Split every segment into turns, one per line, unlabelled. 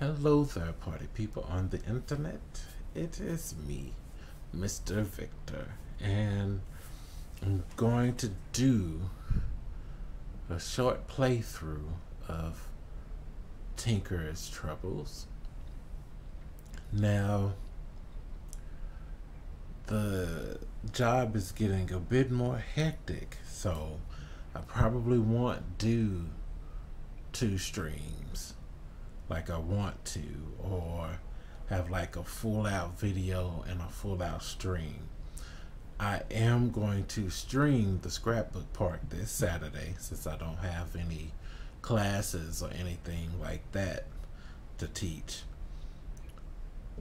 Hello there, party people on the internet. It is me, Mr. Victor, and I'm going to do a short playthrough of Tinker's Troubles. Now, the job is getting a bit more hectic, so I probably won't do 2 streams like I want to, or have like a full out video and a full out stream. I am going to stream the scrapbook part this Saturday since I don't have any classes or anything like that to teach.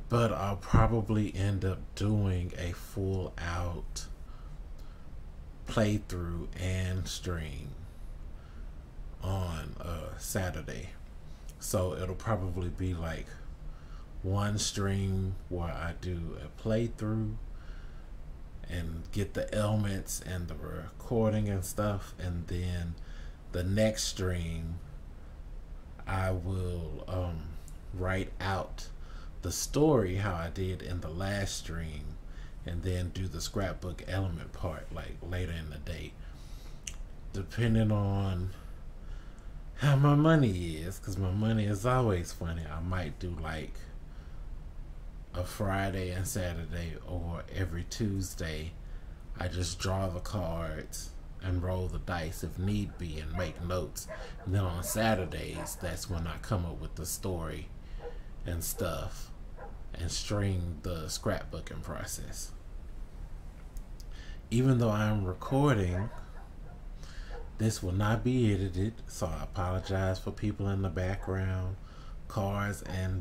But I'll probably end up doing a full out playthrough and stream on Saturday. So it'll probably be like one stream where I do a playthrough and get the elements and the recording and stuff, and then the next stream I will write out the story how I did in the last stream, and then do the scrapbook element part like later in the day, depending on how my money is, because my money is always funny. I might do like a Friday and Saturday, or every Tuesday I just draw the cards and roll the dice if need be and make notes, and then on Saturdays that's when I come up with the story and stuff and stream the scrapbooking process. Even though I'm recording, this will not be edited, so I apologize for people in the background, cars and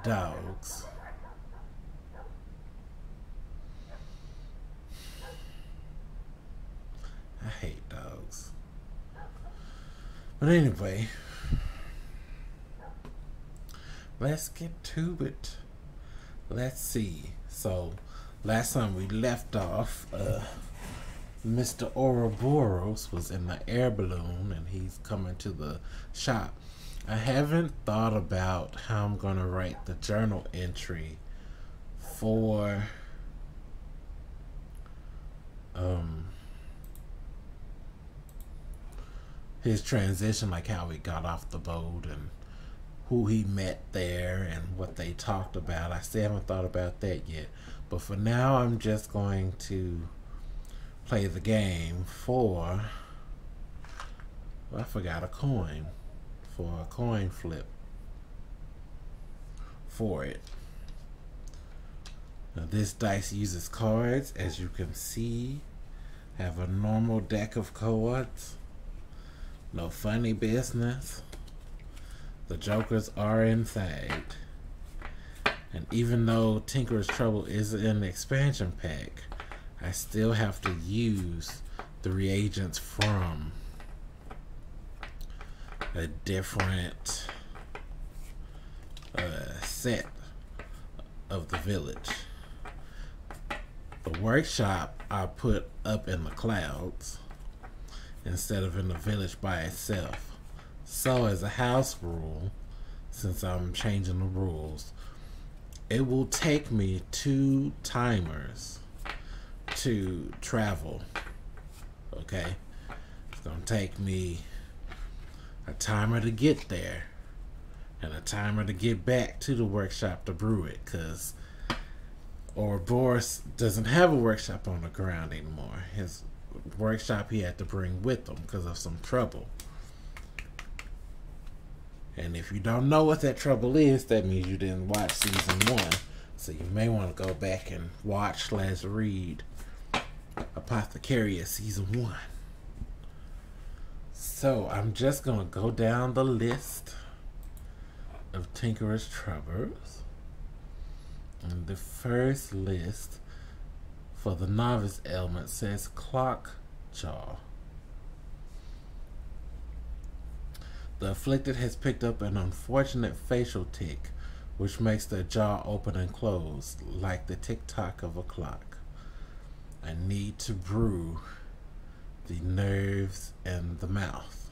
dogs. I hate dogs. But anyway, let's get to it. Let's see. So, last time we left off, Mr. Ouroboros was in the air balloon and he's coming to the shop. I haven't thought about how I'm going to write the journal entry for his transition, like how he got off the boat and who he met there and what they talked about. I still haven't thought about that yet, but for now I'm just going to play the game for, I forgot a coin, for a coin flip for it. Now this dice uses cards, as you can see. Have a normal deck of cards, no funny business. The jokers are inside, and even though Tinker's Trouble is an expansion pack, I still have to use the reagents from a different set of the village. The workshop I put up in the clouds instead of in the village by itself. So as a house rule, since I'm changing the rules, it will take me 2 timers to travel. Okay, it's gonna take me a timer to get there and a timer to get back to the workshop to brew it, because Ouroboros doesn't have a workshop on the ground anymore. His workshop he had to bring with him because of some trouble. And if you don't know what that trouble is, that means you didn't watch season 1. So you may want to go back and watch / read Apothecaria season 1. So I'm just going to go down the list of Tinker's Troubles. And the first list for the novice element says clock jaw. The afflicted has picked up an unfortunate facial tic, which makes their jaw open and close like the tick-tock of a clock. I need to brew the nerves and the mouth.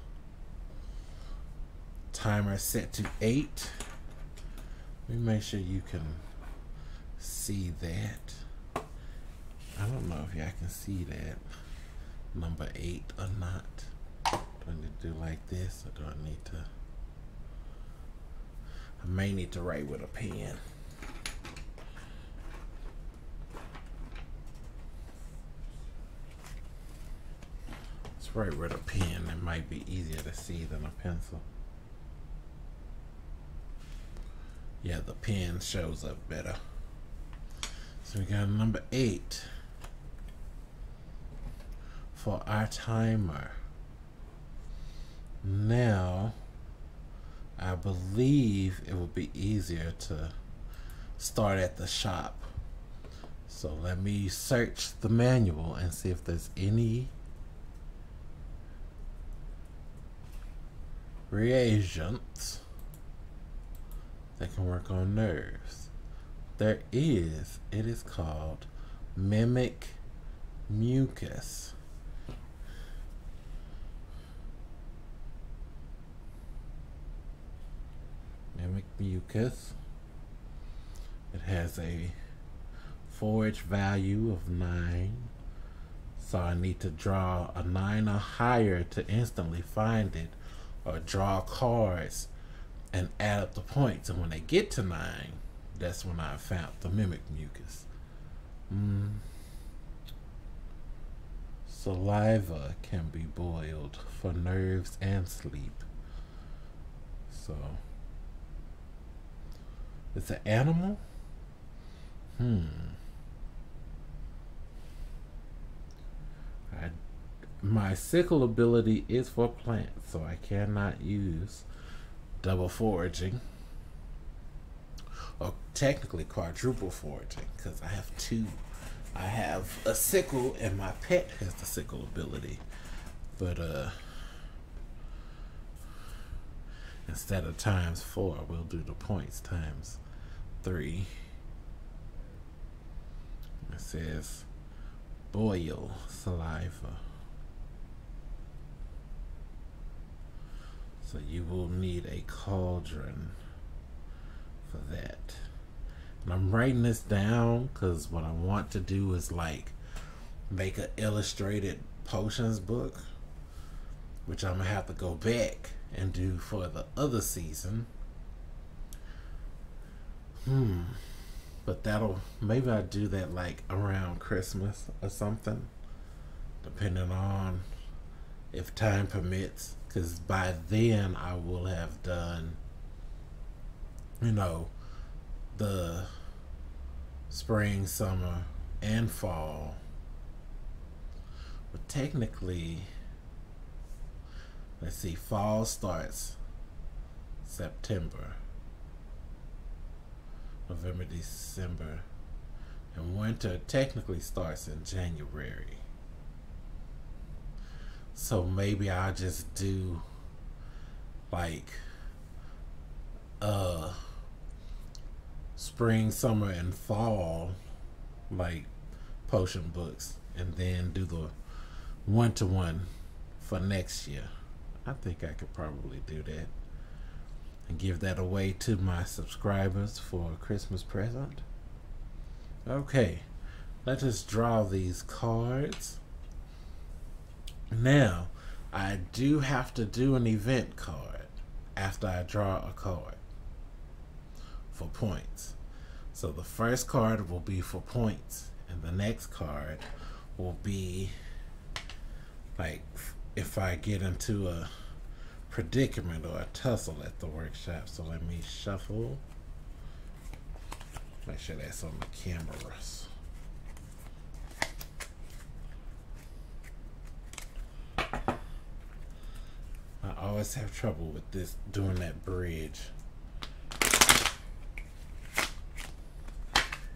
Timer set to 8. Let me make sure you can see that. I don't know if y'all can see that. Number 8 or not. Do I need to do like this, or do I need to? I may need to write with a pen. Let's write with a pen. It might be easier to see than a pencil. Yeah, the pen shows up better. So we got number 8 for our timer. Now, I believe it would be easier to start at the shop. So let me search the manual and see if there's any reagents that can work on nerves. There is. It is called mimic mucus. Mimic mucus. It has a forage value of 9. So I need to draw a 9 or higher to instantly find it, or draw cards and add up the points. And when they get to 9, that's when I found the mimic mucus. Saliva can be boiled for nerves and sleep. So it's an animal? My sickle ability is for plants, so I cannot use double foraging, or technically quadruple foraging, because I have 2. I have a sickle and my pet has the sickle ability, but instead of times 4, we'll do the points times 3. It says boil saliva. So you will need a cauldron for that. And I'm writing this down because what I want to do is like make an illustrated potions book, which I'm gonna have to go back and do for the other season. But maybe I'll do that like around Christmas or something, depending on if time permits, because by then I will have done, the spring, summer, and fall. But technically, let's see, fall starts September, November, December, and winter technically starts in January. So maybe I'll just do like spring, summer, and fall like potion books, and then do the winter one for next year. I think I could probably do that and give that away to my subscribers for a Christmas present. Okay, let us draw these cards. Now, I do have to do an event card after I draw a card for points. So the first card will be for points, and the next card will be like if I get into a predicament or a tussle at the workshop. So let me shuffle. Make sure that's on the cameras. I always have trouble with this, doing that bridge.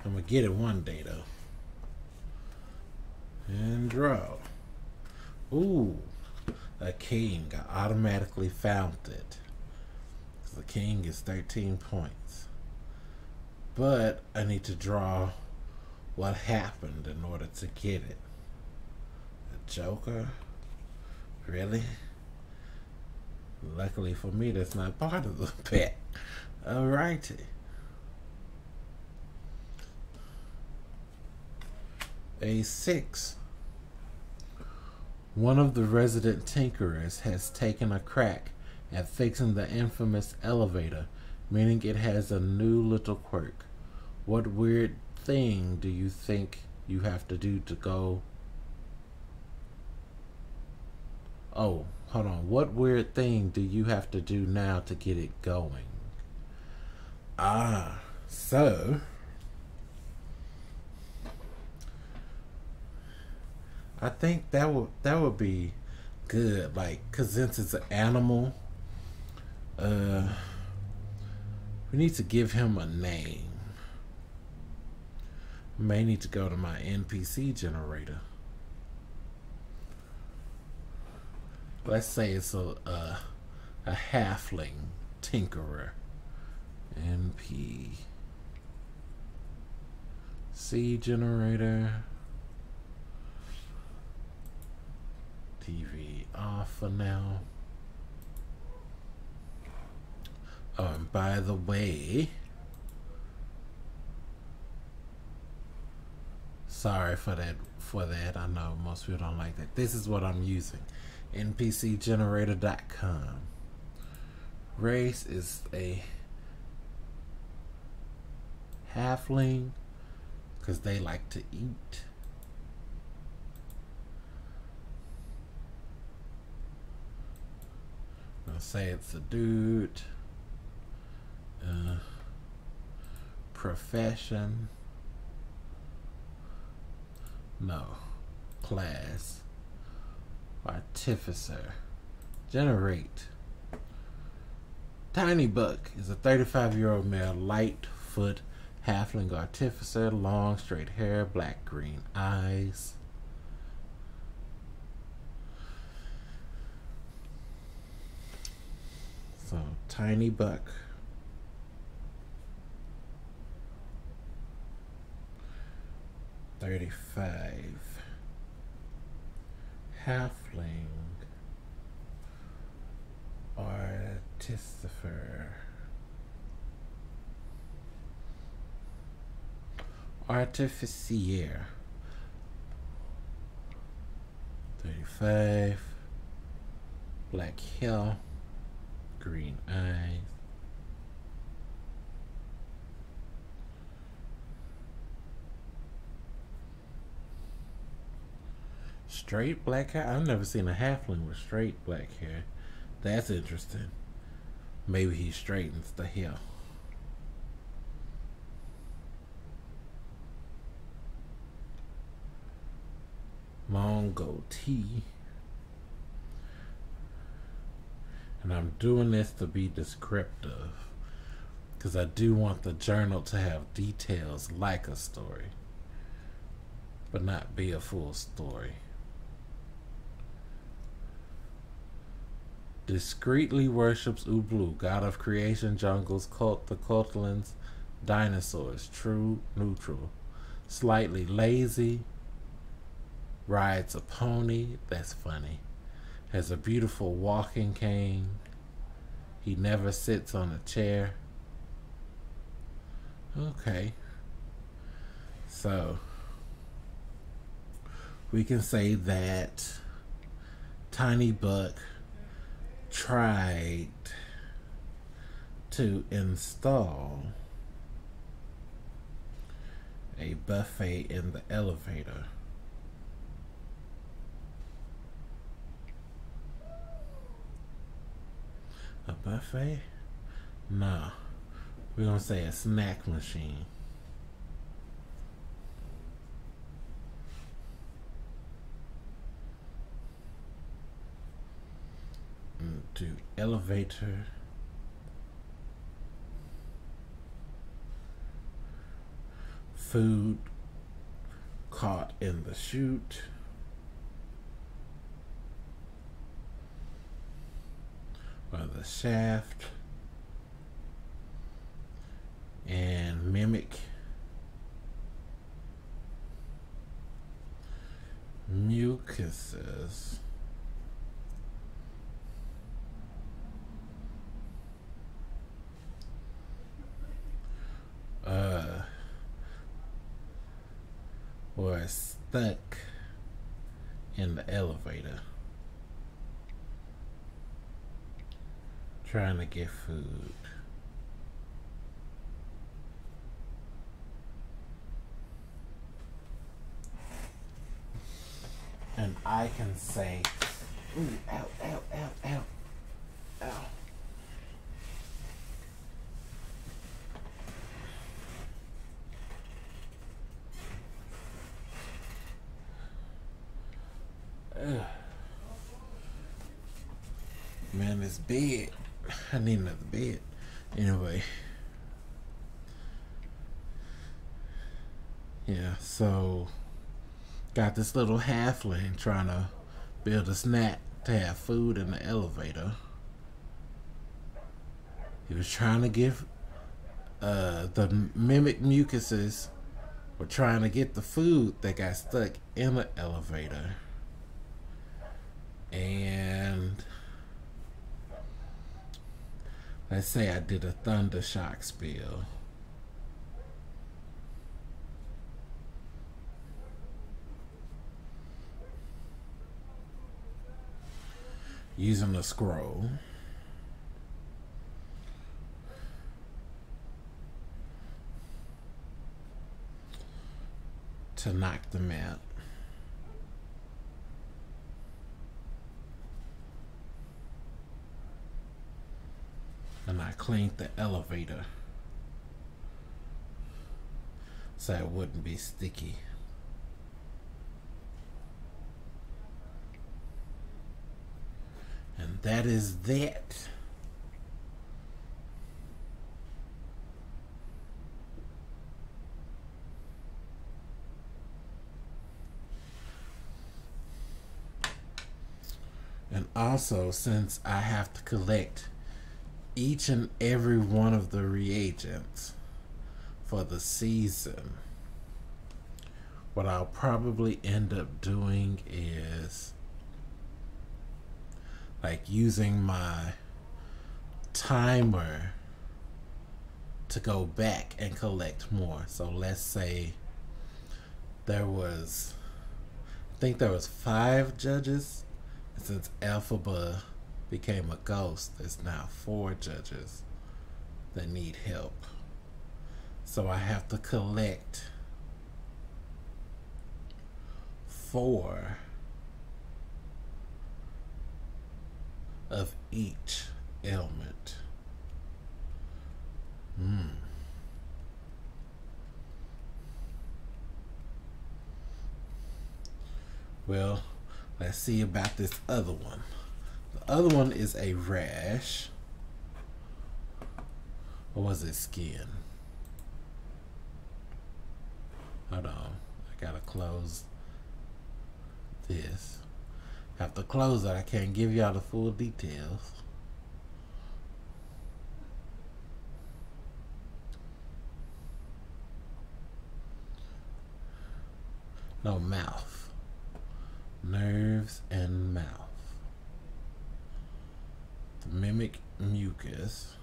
I'm gonna get it one day though. And draw. Ooh, a king. I automatically found it. The king is 13 points. But I need to draw what happened in order to get it. A joker? Really? Luckily for me, that's not part of the pet. Alrighty. A6. One of the resident tinkerers has taken a crack at fixing the infamous elevator, meaning it has a new little quirk. What weird thing do you think you have to do to go? Oh, hold on. What weird thing do you have to do now to get it going? So I think that would be good. Like, cause since it's an animal, we need to give him a name. May need to go to my NPC generator. Let's say it's a halfling tinkerer. NPC generator. TV off for now. Oh, and by the way, sorry for that. I know most people don't like that. This is what I'm using. NPCgenerator.com. Race is a halfling because they like to eat. I'm gonna say it's a dude. Profession. No. Class. Artificer. Generate. Tiny Buck is a 35-year-old male, light-foot halfling artificer, long straight hair, black-green eyes. So, Tiny Buck. $35. Halfling. Artificer. Artificier. 35. Black hair. Green eyes. Straight black hair? I've never seen a halfling with straight black hair. That's interesting. Maybe he straightens the hair. Long goatee. And I'm doing this to be descriptive because I do want the journal to have details like a story, but not be a full story. Discreetly worships Ublu, god of creation, jungles, the Cultlands, dinosaurs, true, neutral, slightly lazy, rides a pony, that's funny, has a beautiful walking cane, he never sits on a chair. Okay, so we can say that Tiny Buck tried to install a buffet in the elevator. A buffet? Nah. We're gonna say a snack machine. Do elevator. Food caught in the chute. Or the shaft. And mimic. Mucuses. or stuck in the elevator trying to get food. And I can say, ooh, ow, ow, ow, ow, ow. Ugh. Man, this bed. I need another bed. Anyway. Yeah, so got this little halfling trying to build a snack to have food in the elevator. He was trying to give the mimic mucuses were trying to get the food that got stuck in the elevator. And let's say I did a thunder shock spill. Using a scroll. To knock them out. And I cleaned the elevator so it wouldn't be sticky. And that is that. And also, since I have to collect each and every one of the reagents for the season, what I'll probably end up doing is like using my timer to go back and collect more. So let's say I think there was 5 judges. And since Elphaba became a ghost, there's now 4 judges that need help. So I have to collect 4 of each ailment. Well, let's see about this other one. The other one is a rash. Or was it skin? Hold on. I gotta close this. Have to close it. I can't give y'all the full details. No, mouth. Nerves and mouth. The mimic mucus.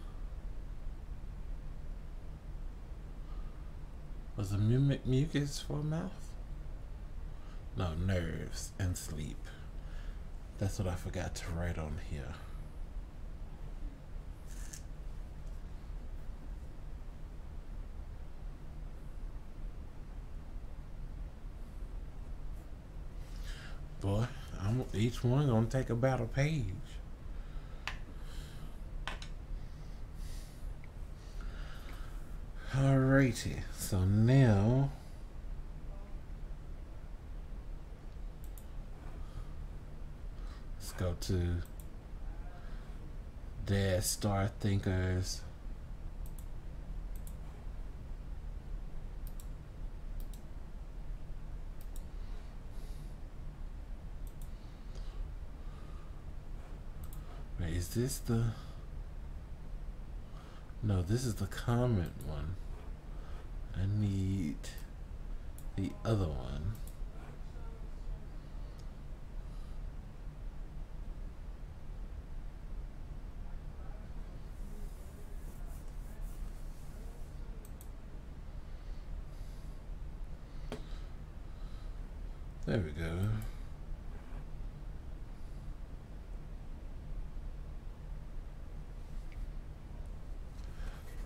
Was the mimic mucus for mouth? No, nerves and sleep. That's what I forgot to write on here. Boy, each one gonna take about a page. Alrighty, so now let's go to Dead Star Thinkers. Wait, is this the... No, this is the comment one. I need the other one. There we go.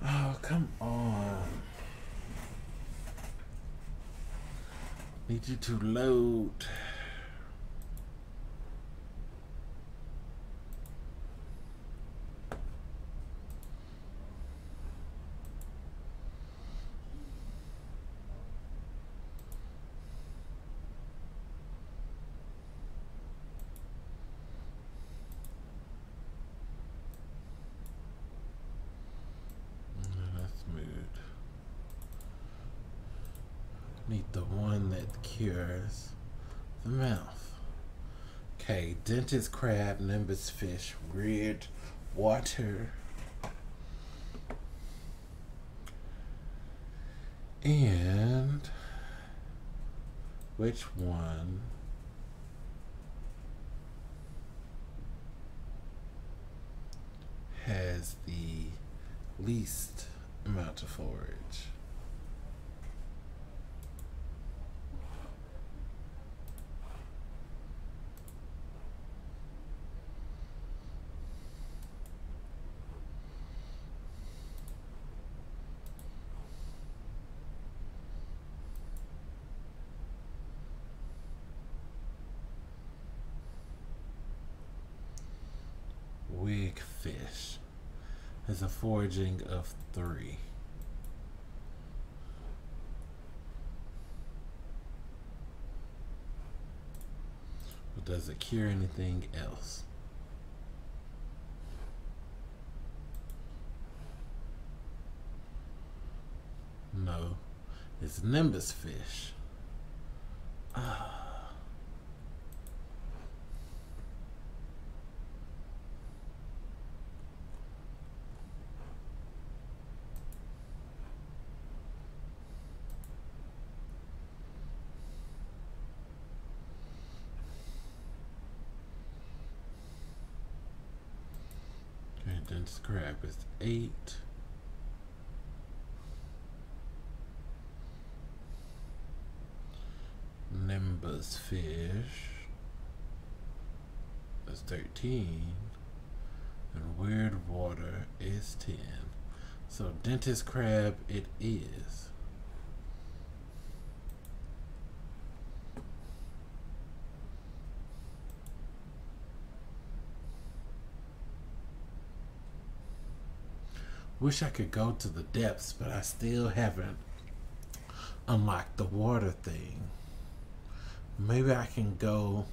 Oh, come on. Need you to load. Need the one that cures the mouth. Okay, dentist crab, nimbus fish, weird water. And which one has the least amount of forage? Wig fish has a foraging of 3. But does it cure anything else? No, it's nimbus fish. Dentist crab is 8. Nimbus fish is 13. And weird water is 10. So dentist crab it is. Wish I could go to the depths, but I still haven't unlocked the water thing. Maybe I can go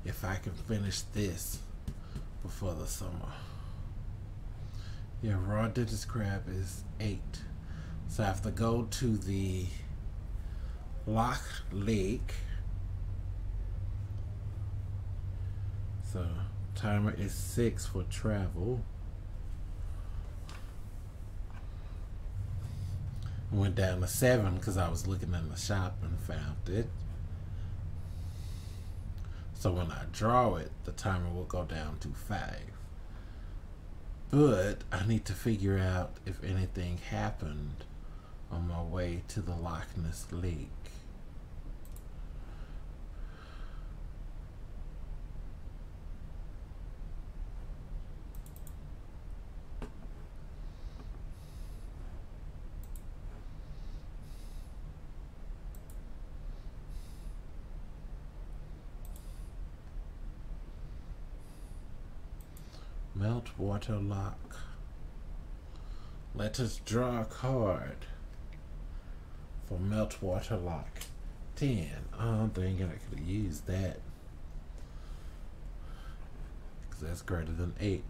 if I can finish this before the summer. Yeah, raw dentist crab is 8. So I have to go to the Loch Lake. So timer is 6 for travel. Went down to 7 because I was looking in the shop and found it. So when I draw it, the timer will go down to 5. But I need to figure out if anything happened on my way to the Loch Ness Lake. Meltwater Lock. Let us draw a card for Meltwater Lock. 10. Oh, I'm thinking I could have used that, because that's greater than 8.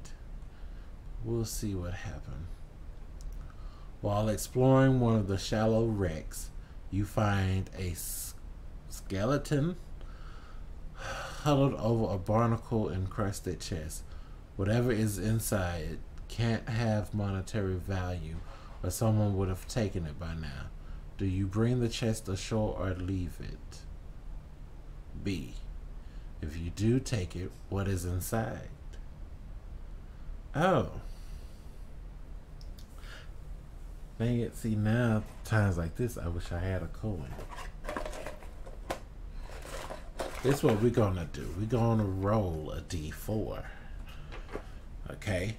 We'll see what happened. While exploring one of the shallow wrecks, you find a skeleton huddled over a barnacle-encrusted chest. Whatever is inside can't have monetary value, or someone would have taken it by now. Do you bring the chest ashore or leave it? B. If you do take it, what is inside? Oh. Dang it, see now, times like this, I wish I had a coin. This is what we're gonna do. We're gonna roll a d4. Okay?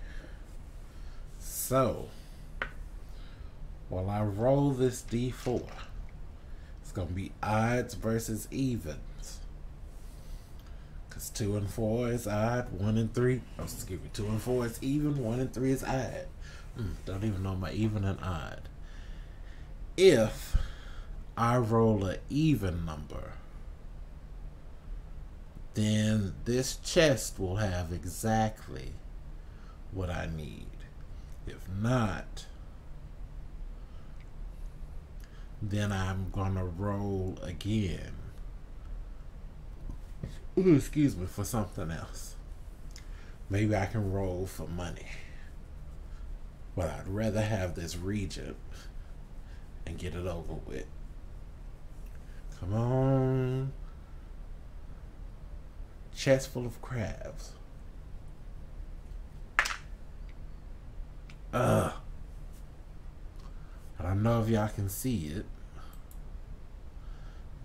So, while I roll this d4, it's gonna be odds versus evens. Because 2 and 4 is odd, 1 and 3, oh, excuse me, 2 and 4 is even, 1 and 3 is odd. Don't even know my even and odd. If I roll an even number, then this chest will have exactly what I need. If not, then I'm gonna roll again. Ooh, excuse me, for something else. Maybe I can roll for money. But I'd rather have this Regent and get it over with. Come on. Chest full of crabs. I don't know if y'all can see it,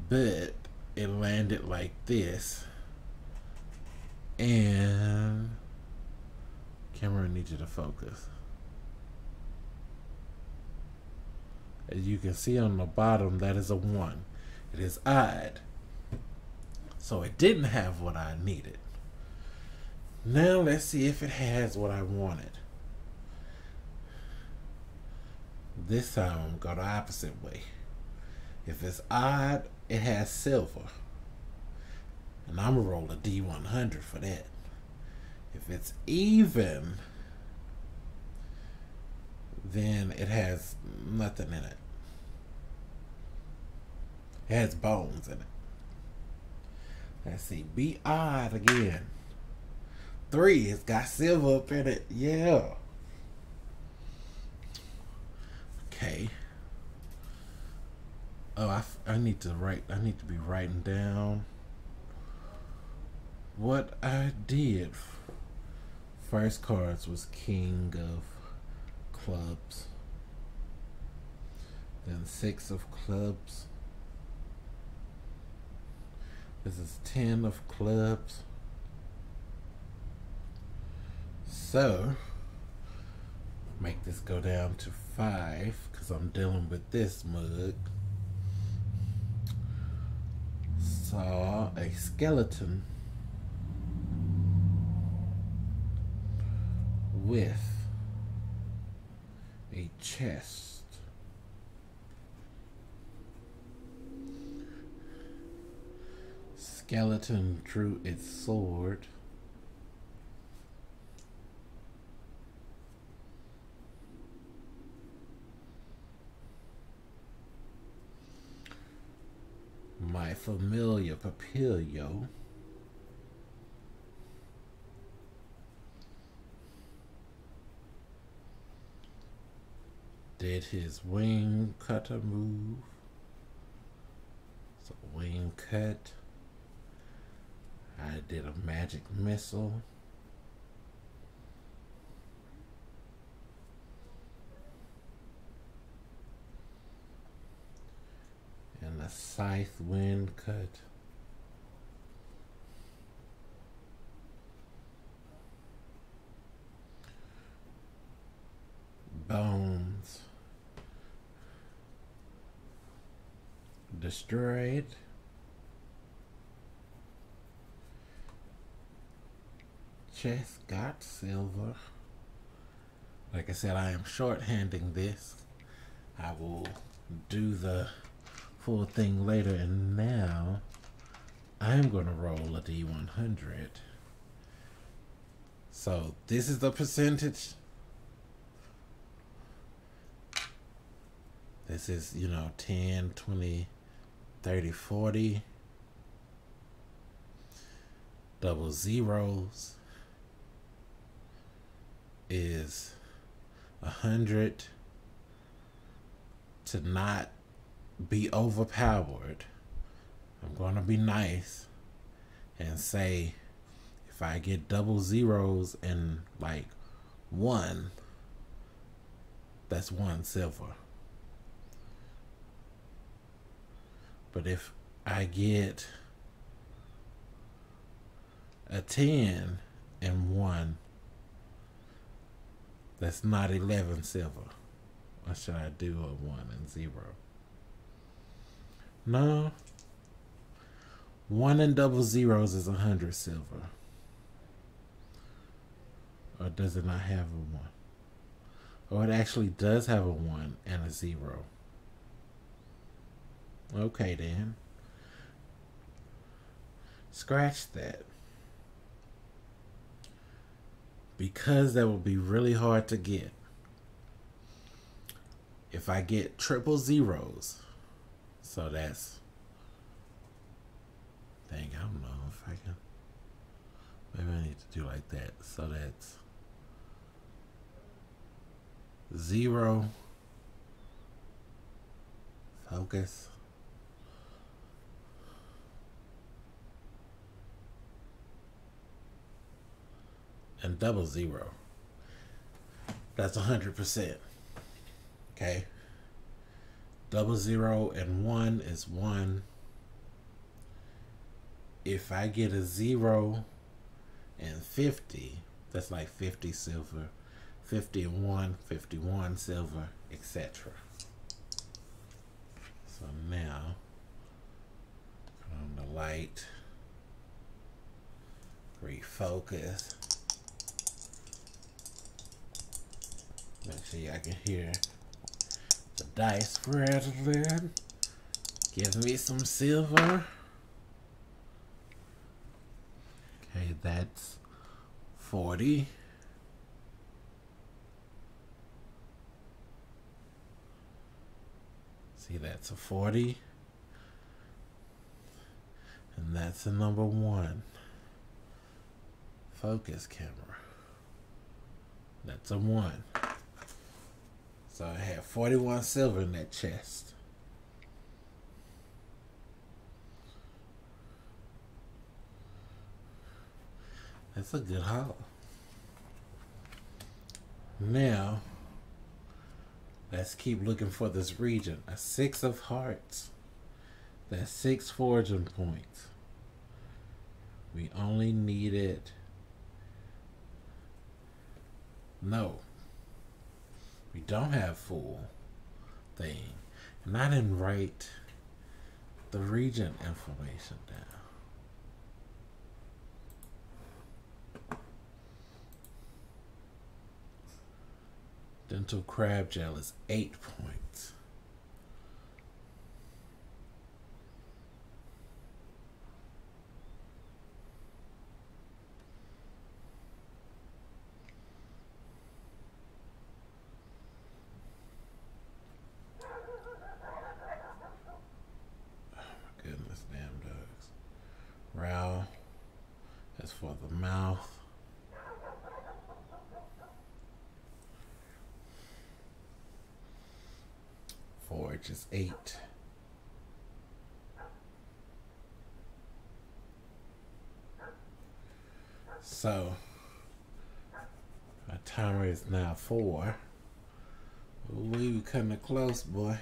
but it landed like this. And camera, I need you to focus. As you can see on the bottom, that is a 1. It is odd. So it didn't have what I needed. Now let's see if it has what I wanted. This time I'm going the opposite way. If it's odd, it has silver. And I'm going to roll a D100 for that. If it's even, then it has nothing in it. It has bones in it. Let's see. Be odd again. 3. It's got silver up in it. Yeah. Okay. Oh, I need to write. I need to be writing down what I did. First cards was King of Clubs. Then 6 of Clubs. This is 10 of Clubs. So, make this go down to 5 because I'm dealing with this mug. Saw a skeleton with a chest. Skeleton drew its sword. My familiar Papilio did his wing cutter move. So wing cut. I did a magic missile. And a scythe wind cut. Bones destroyed. Chest got silver. Like I said, I am shorthanding this. I will do the full thing later, and now I'm gonna roll a D100. So this is the percentage. This is, 10, 20, 30, 40. Double zeros is 100. To not be overpowered, I'm gonna be nice and say if I get double zeros and like 1, that's 1 silver. But if I get a 10 and 1 that's not 11 silver? Or should I do a 1 and 0? No. 1 and double zeros is 100 silver. Or does it not have a 1? Oh, it actually does have a 1 and a 0. Okay then. Scratch that. Because that would be really hard to get. If I get triple zeros, so that's, dang, I don't know if I can, maybe I need to do like that. So that's 0, focus, and double zero. That's 100%. Okay. Double zero and 1 is 1. If I get a 0 and 50, that's like 50 silver. 50 and 1, 51 silver, etc. So now, put on the light, refocus. Make sure y'all can hear the dice rattling. Give me some silver. Okay, that's 40. See, that's a 40. And that's a number 1. Focus camera. That's a 1. So I have 41 silver in that chest. That's a good haul. Now, let's keep looking for this region. A 6 of hearts. That's 6 foraging points. We only needed... No. We don't have full thing. And I didn't write the region information down. Dental crab gel is 8 points. Goodness, damn dogs. Row, that's for the mouth. Forage is 8. So, my timer is now 4. We cutting it close, boy.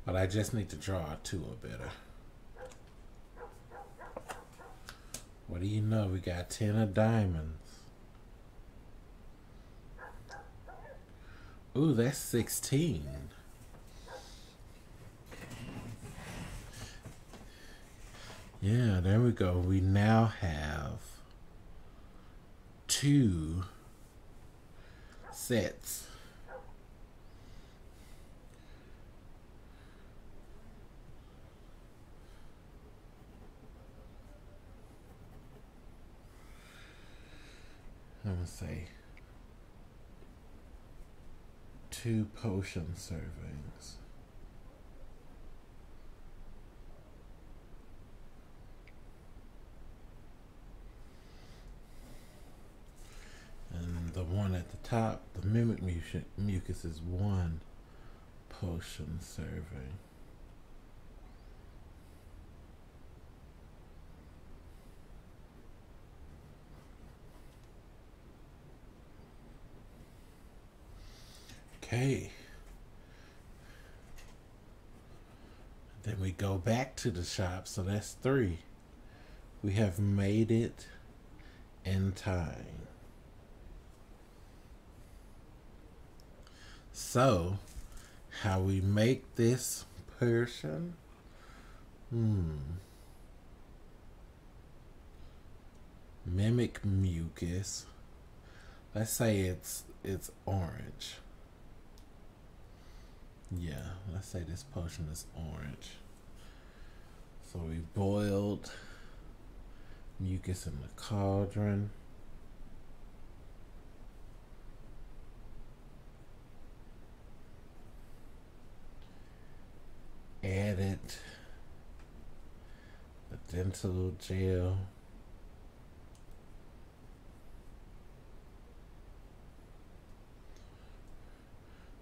But I just need to draw a 2 or better. What do you know? We got 10 of diamonds. Ooh, that's 16. Yeah, there we go. We now have 2 sets. I'm gonna say 2 potion servings. And the one at the top, the mimic mucus, is 1 potion serving. Okay. Then we go back to the shop, so that's 3. We have made it in time. So, how we make this potion? Mimic mucus. Let's say it's orange. Yeah, let's say this potion is orange. So we boiled mucus in the cauldron. Added the dental gel.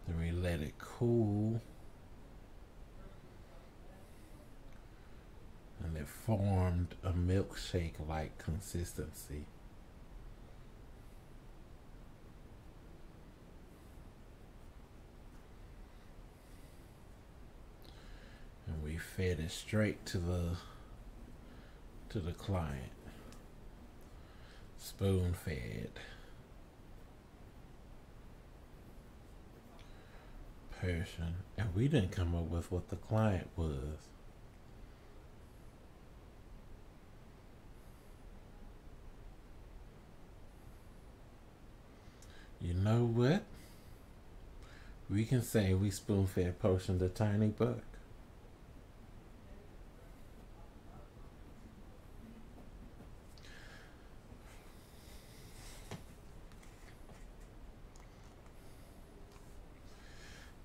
Then we let it cool. And it formed a milkshake-like consistency. And we fed it straight to the client. Spoon fed. Potion. And we didn't come up with what the client was. You know what? We can say we spoon-fed potion the tiny buck.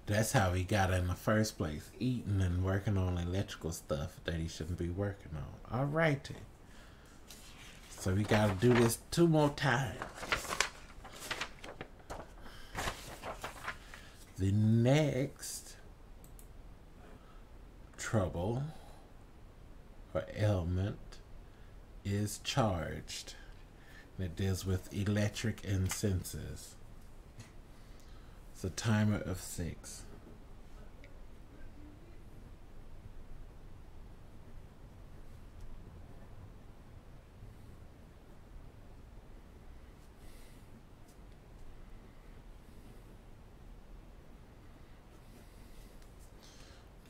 That's how he got in the first place, eating and working on electrical stuff that he shouldn't be working on. Alrighty. So we gotta do this 2 more times. The next trouble or ailment is charged. And it deals with electric incenses. It's a timer of 6.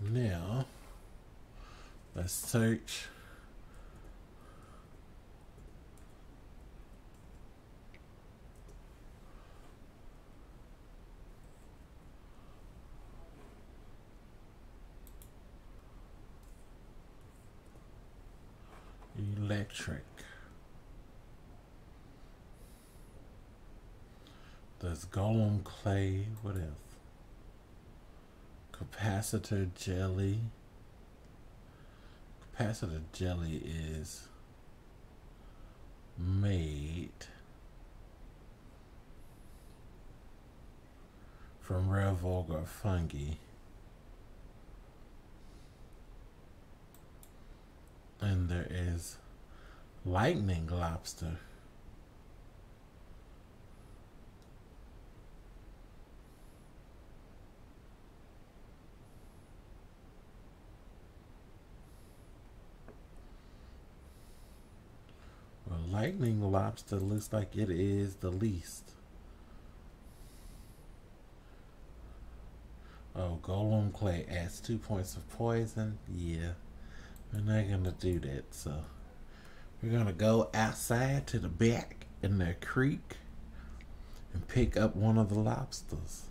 Now, let's search electric. There's golem clay. What else? Capacitor jelly. Capacitor jelly is made from rare vulgar fungi. And there is lightning lobster. Well, lightning lobster looks like it is the least. Oh, golem clay adds 2 points of poison. Yeah, we're not gonna do that. So we're gonna go outside to the back in the creek and pick up one of the lobsters.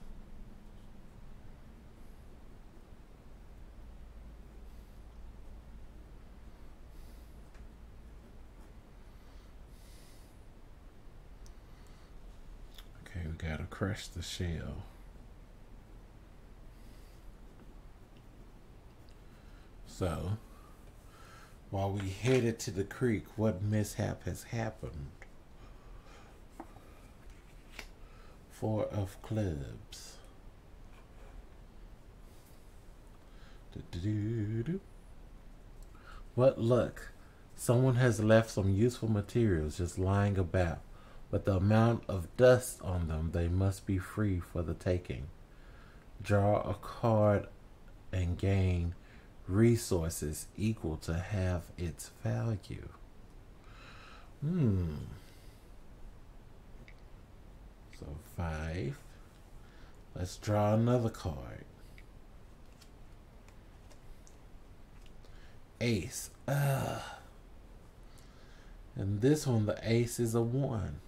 Okay, we gotta crush the shell. So, while we headed to the creek, what mishap has happened? 4 of clubs. What luck. Someone has left some useful materials just lying about. With the amount of dust on them, they must be free for the taking. Draw a card and gain resources equal to half its value. Hmm. So 5. Let's draw another card. Ace. And this one, the ace is a 1.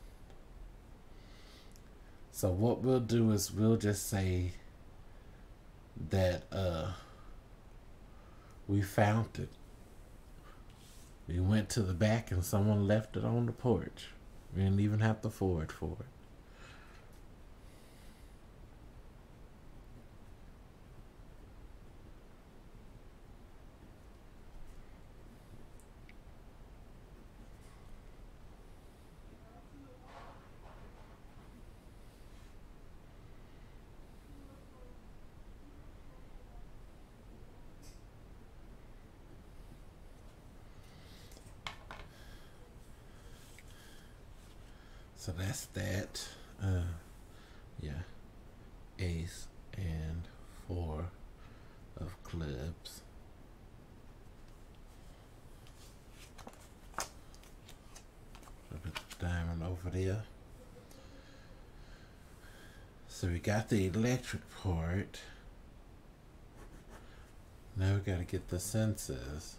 So what we'll do is we'll just say that we found it. We went to the back and someone left it on the porch. We didn't even have to forward for it. So that's that. Yeah. Ace and 4 of clubs. Put the diamond over there. So we got the electric part. Now we gotta get the senses.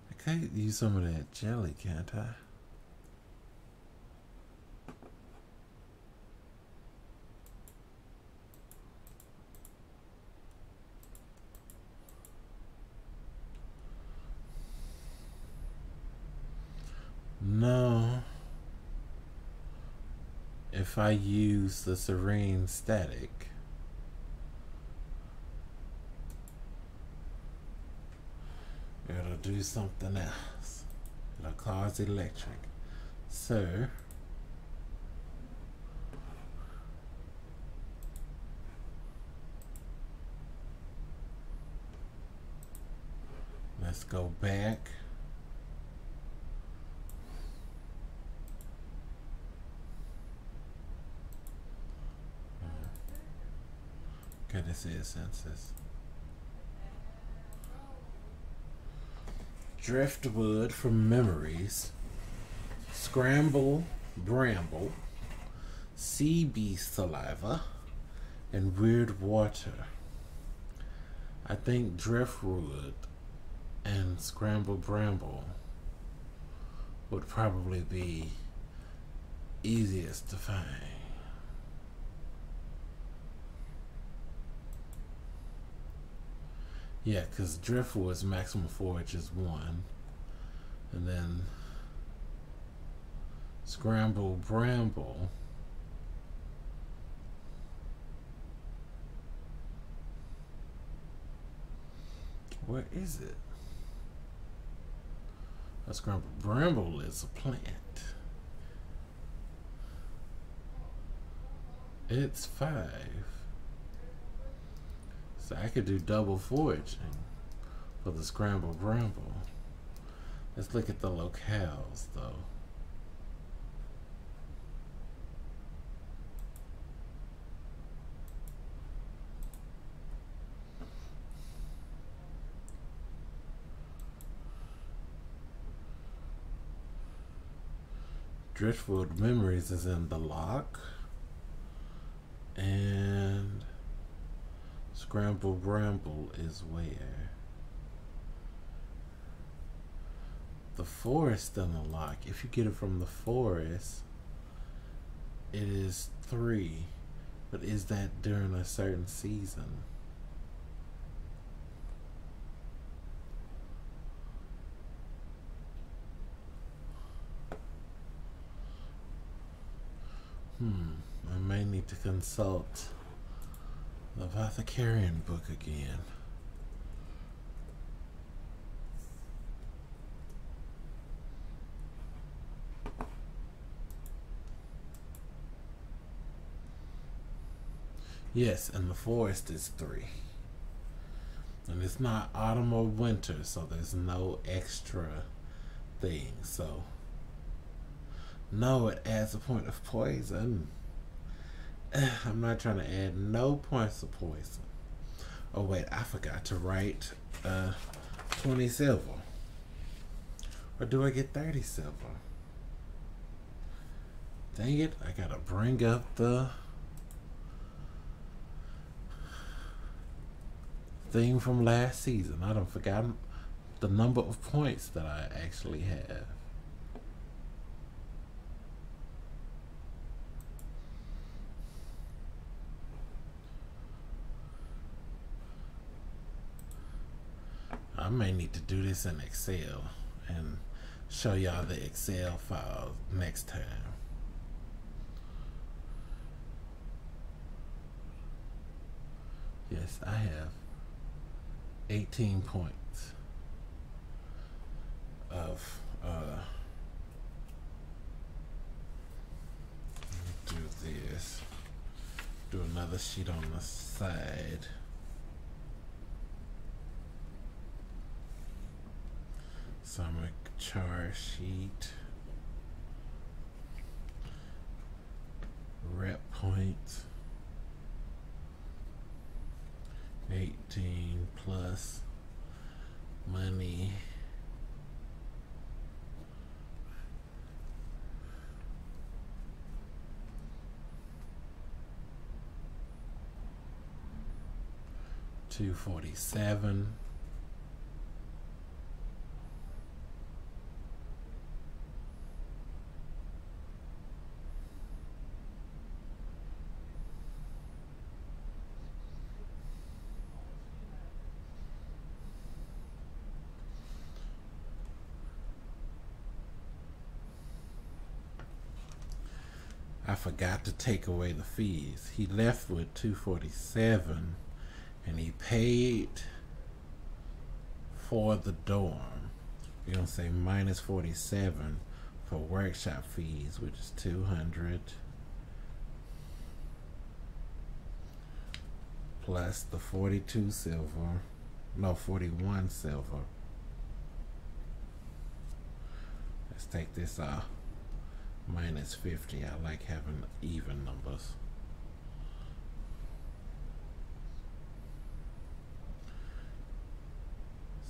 I can't use some of that jelly, can't I? No. If I use the serene static, it'll do something else. It'll cause electric. So let's go back. Okay, this is census. Driftwood from memories. Scramble bramble. Sea beast saliva. And weird water. I think driftwood and scramble bramble would probably be easiest to find. Yeah, because driftwood's maximum forage is 1. And then scramble bramble where is it? A scramble bramble is a plant. It's 5. So I could do double foraging for the scramble bramble. Let's look at the locales though. Driftwood Memories is in the lock. And Scramble Bramble is where? The forest in the lock. If you get it from the forest, it is 3. But is that during a certain season? I may need to consult the Apothecarian book again. Yes, and the forest is 3. And it's not autumn or winter, so there's no extra thing. So no, it adds a point of poison. I'm not trying to add no points of poison. Oh wait, I forgot to write 20 silver. Or do I get 30 silver? Dang it, I gotta bring up the thing from last season. I done forgotten the number of points that I actually have. I may need to do this in Excel and show y'all the Excel file next time. Yes, I have 18 points of do this. Do another sheet on the side. Summer char sheet. Rep points. 18 plus money. $247. I forgot to take away the fees. He left with 247 and he paid for the dorm. We're gonna say minus 47 for workshop fees, which is 200 plus the 42 silver, no, 41 silver. Let's take this off. Minus 50. I like having even numbers.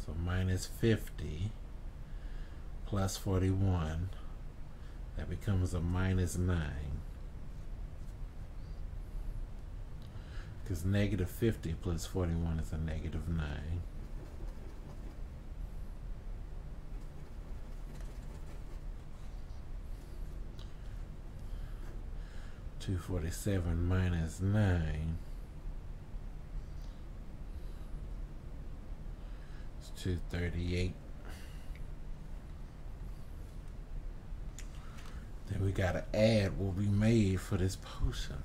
So minus 50 plus 41, that becomes a minus 9. Because negative 50 plus 41 is a negative 9. $247 minus 9 is $238. Then we gotta add what we made for this potion.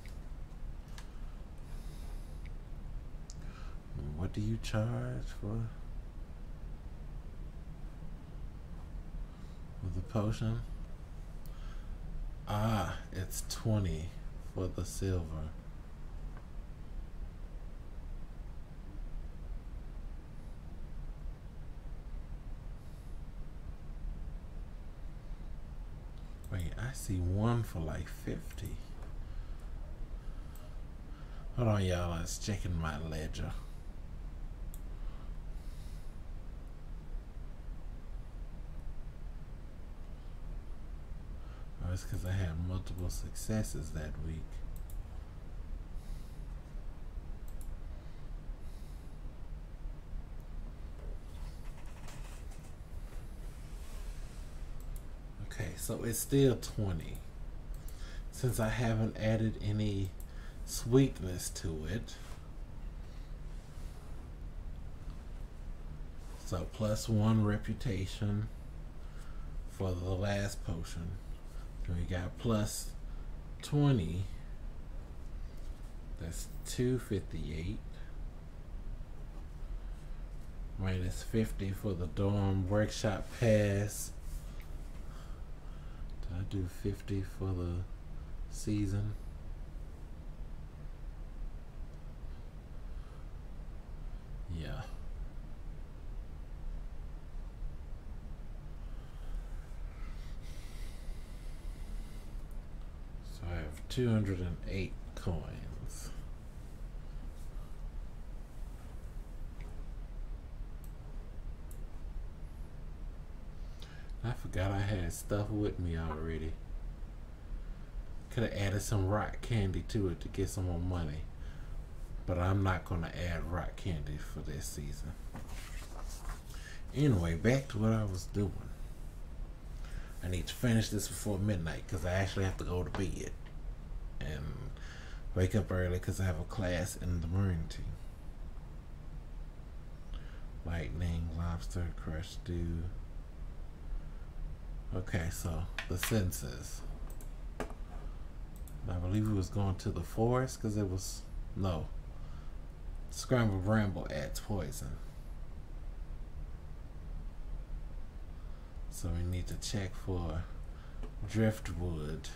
What do you charge for the potion? Ah, it's 20 for the silver. Wait, I see one for like 50. Hold on, y'all. I was checking my ledger. Oh, it's because I had multiple successes that week. Okay, so it's still 20. Since I haven't added any sweetness to it. So plus 1 reputation for the last potion. Then we got plus 20. That's 258. Minus 50 for the dorm workshop pass. Did I do 50 for the season? Yeah. So I have 208 coins. I forgot I had stuff with me already. Could have added some rock candy to it to get some more money. But I'm not going to add rock candy for this season. Anyway, back to what I was doing. I need to finish this before midnight because I actually have to go to bed. And wake up early because I have a class in the Marine team. Lightning, lobster, crushed stew. Okay, so the senses. I believe it was going to the forest because it was, no. Scrambled bramble adds poison. So we need to check for driftwood.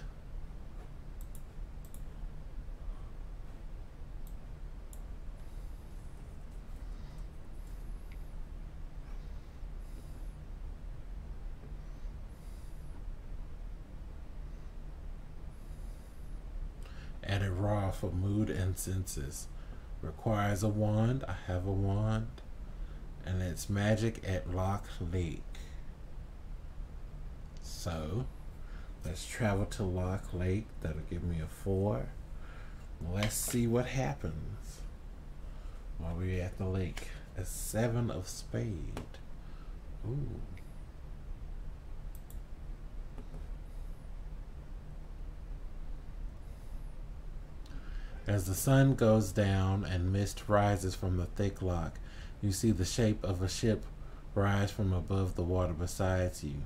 Added raw for mood and senses. Requires a wand. I have a wand. And it's magic at Lock Lake. So, let's travel to Lock Lake. That'll give me a 4. Let's see what happens while we're at the lake. A 7 of spade. Ooh. As the sun goes down and mist rises from the thick lock, you see the shape of a ship rise from above the water beside you.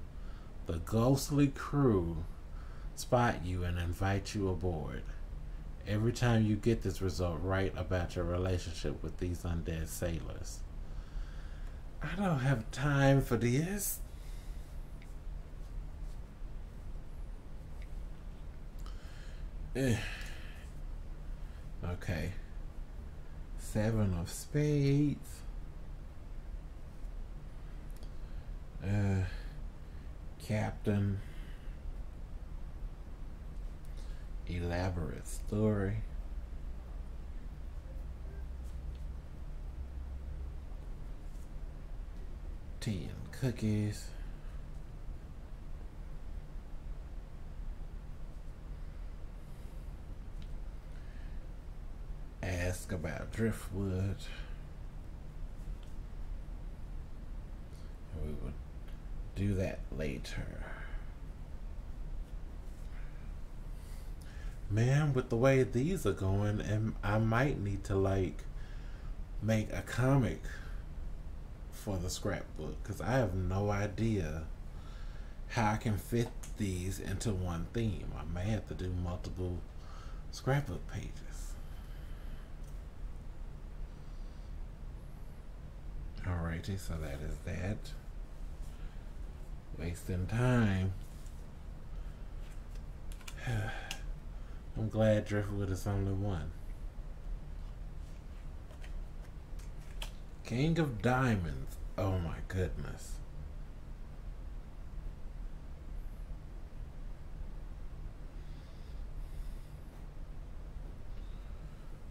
The ghostly crew spot you and invite you aboard. Every time you get this result, write about your relationship with these undead sailors. I don't have time for this. Okay. 7 of spades. Captain. Elaborate story. Tea and cookies. Ask about driftwood. We would do that later. Man, with the way these are going, and I might need to like make a comic for the scrapbook because I have no idea how I can fit these into one theme. I may have to do multiple scrapbook pages. Alrighty, so that is that. Wasting time. I'm glad driftwood is only 1. King of diamonds. Oh my goodness.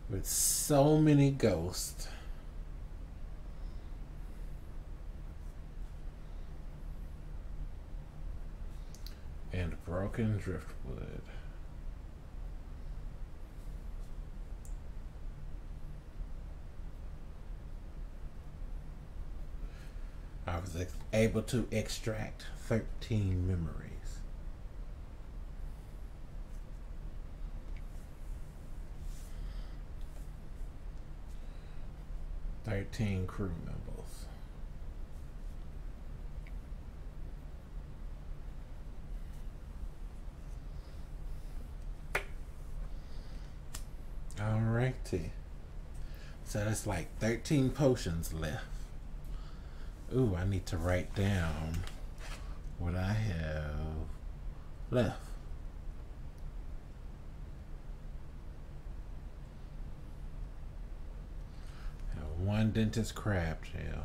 With so many ghosts. And broken driftwood. I was able to extract 13 memories. 13 crew members. Alrighty. So that's like 13 potions left. Ooh, I need to write down what I have left. I have 1 dentist crab tail.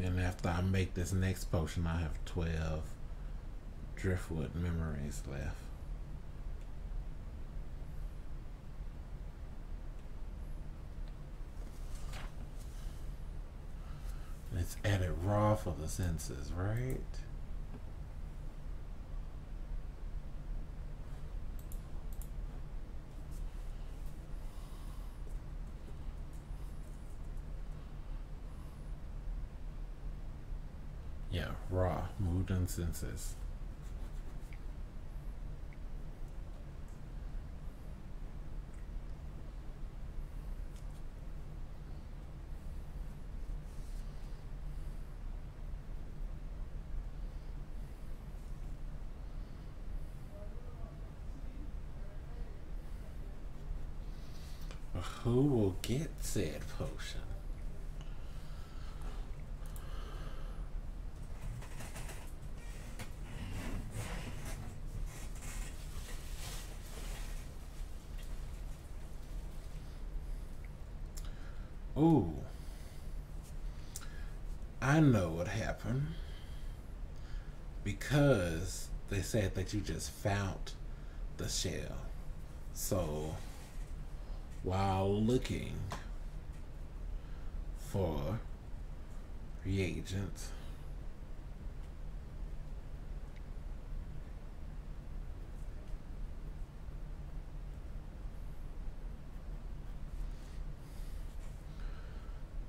Then after I make this next potion, I have 12 driftwood memories left. It's added raw for the senses, right? Yeah, raw, mood and senses. Who will get said potion? Ooh, I know what happened. Because they said that you just found the shell. So while looking for reagents,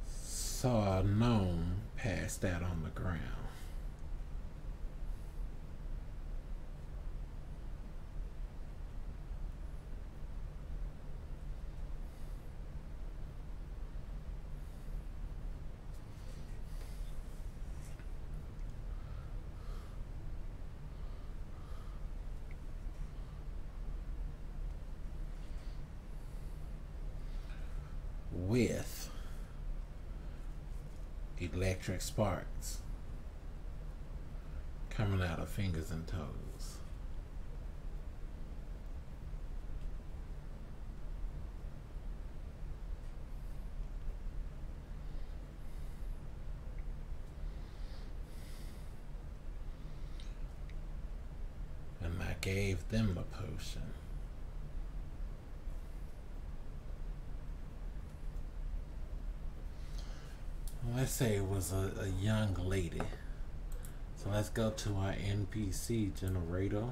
saw a gnome passed out on the ground. With electric sparks coming out of fingers and toes. And I gave them a potion. Let's say it was a young lady. So let's go to our NPC generator.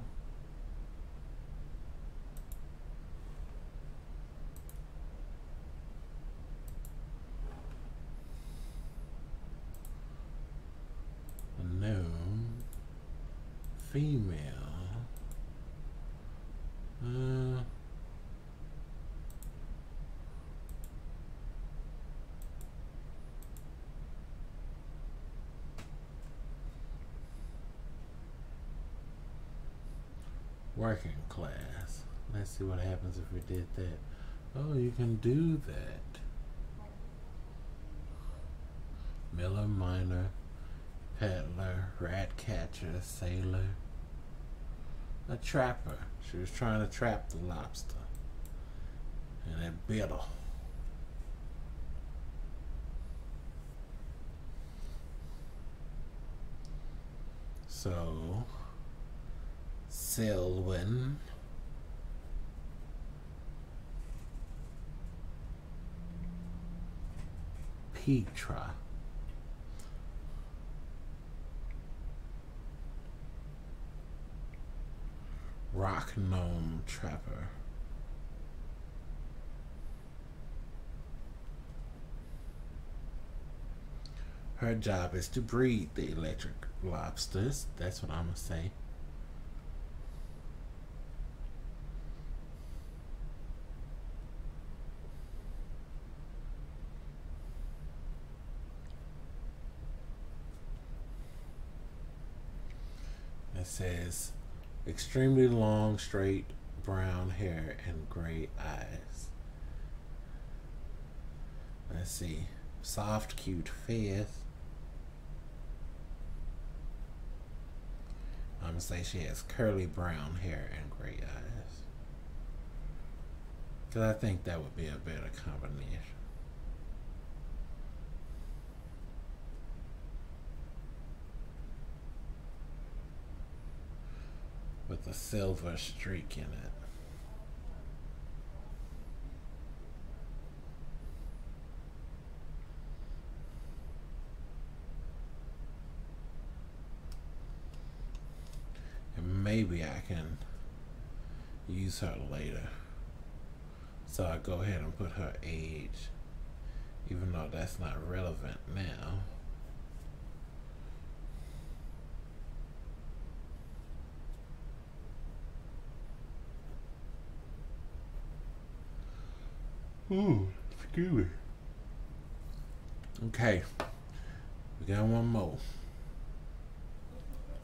A gnome. Female. Working class. Let's see what happens if we did that. Oh, you can do that. Miller, miner, peddler, rat catcher, sailor, a trapper. She was trying to trap the lobster, and it bit her. So Selwyn Petra Rock Gnome Trapper her job is to breed the electric lobsters. That's what I'm gonna say. It says extremely long, straight brown hair and gray eyes. Let's see. Soft, cute face. I'm gonna say she has curly brown hair and gray eyes. Because I think that would be a better combination. with a silver streak in it. And maybe I can use her later. So I go ahead and put her age, even though that's not relevant now. Ooh, excuse me. Okay, we got one more.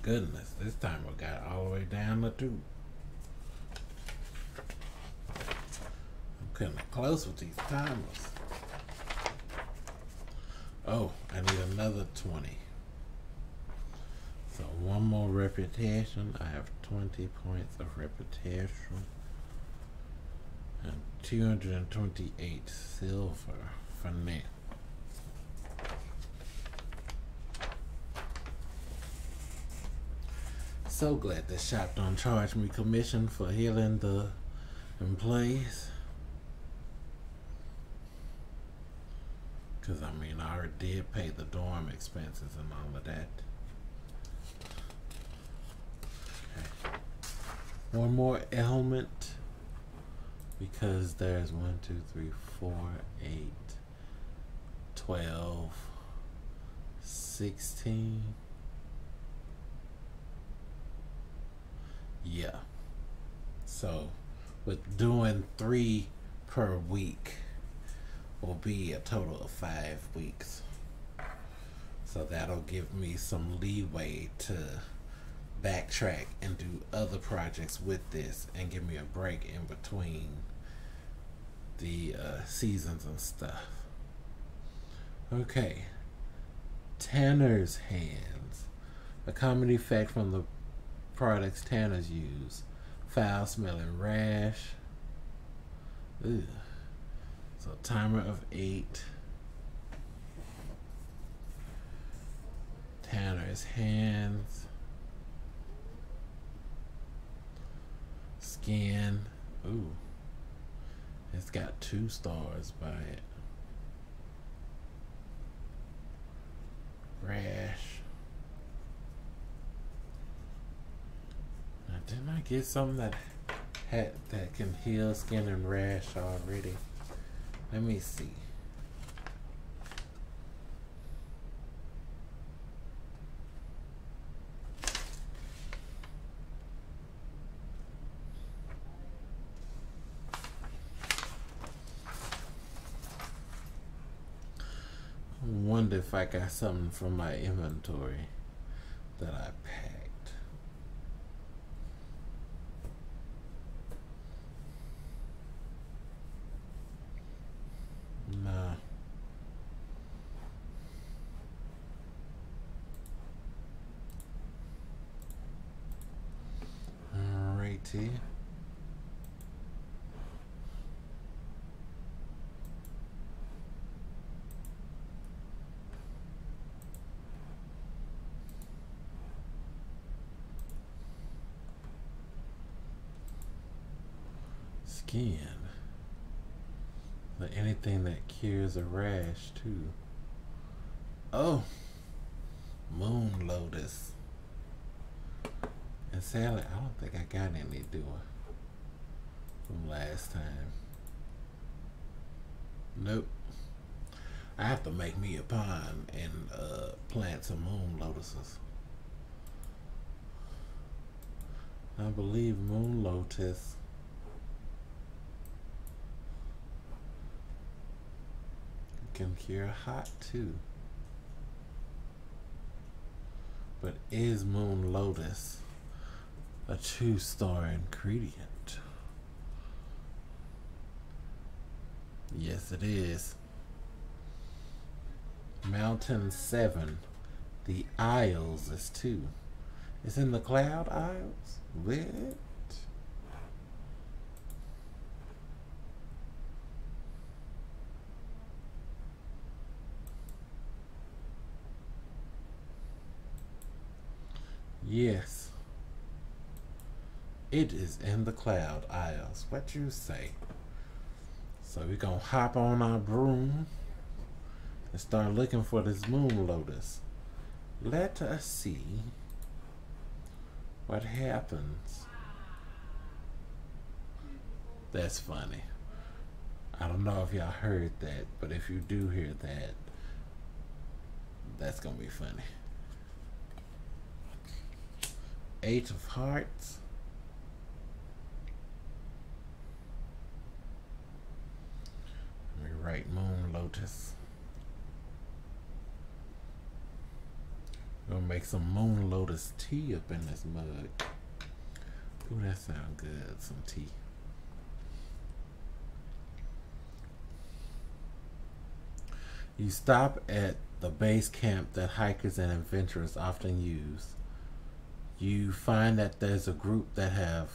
Goodness, this time we got all the way down to 2. I'm cutting it close with these timers. Oh, I need another 20. So one more reputation. I have 20 points of reputation. And 228 silver for now. So glad the shop don't charge me commission for healing the employees. Cause I mean I already did pay the dorm expenses and all of that. Okay. One more element. Because there's 1, 2, 3, 4, 8, 12, 16. Yeah. So with doing 3 per week will be a total of 5 weeks. So that'll give me some leeway to backtrack and do other projects with this and give me a break in between the seasons and stuff. Okay. Tanner's hands. A common effect from the products tanners use. Foul smelling rash. Ugh. So timer of 8. Tanner's hands. Skin. Ooh. It's got 2 stars by it. Rash. Now, didn't I get something that can heal skin and rash already? Let me see. I wonder if I got something from my inventory that I packed. Nah. Alrighty. Skin. But anything that cures a rash too. Oh, moon lotus. And sadly, I don't think I got any doing from last time. Nope. I have to make me a pond and plant some moon lotuses. I believe moon lotus can cure hot too. But is moon lotus a 2-star ingredient? Yes, it is. Mountain 7. The Isles is 2. It's in the Cloud Isles? What? Yes. It is in the cloud isles. What you say? So we're gonna hop on our broom and start looking for this moon lotus. Let us see what happens. That's funny. I don't know if y'all heard that, but if you do hear that, that's gonna be funny. 8 of hearts. Let me write moon lotus. Gonna make some moon lotus tea up in this mug. Ooh, that sounds good. Some tea. You stop at the base camp that hikers and adventurers often use. You find that there's a group that have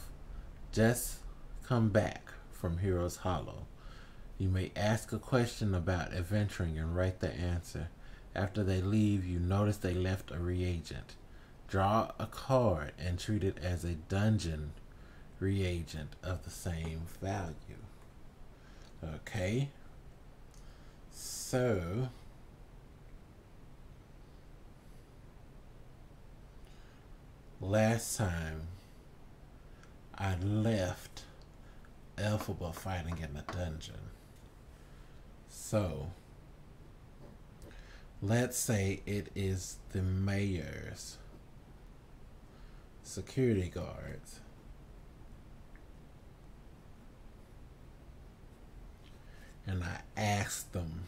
just come back from Heroes Hollow. You may ask a question about adventuring and write the answer. After they leave, you notice they left a reagent. Draw a card and treat it as a dungeon reagent of the same value. Okay. So, last time I left Elphaba fighting in the dungeon. So, let's say it is the mayor's security guards. And I asked them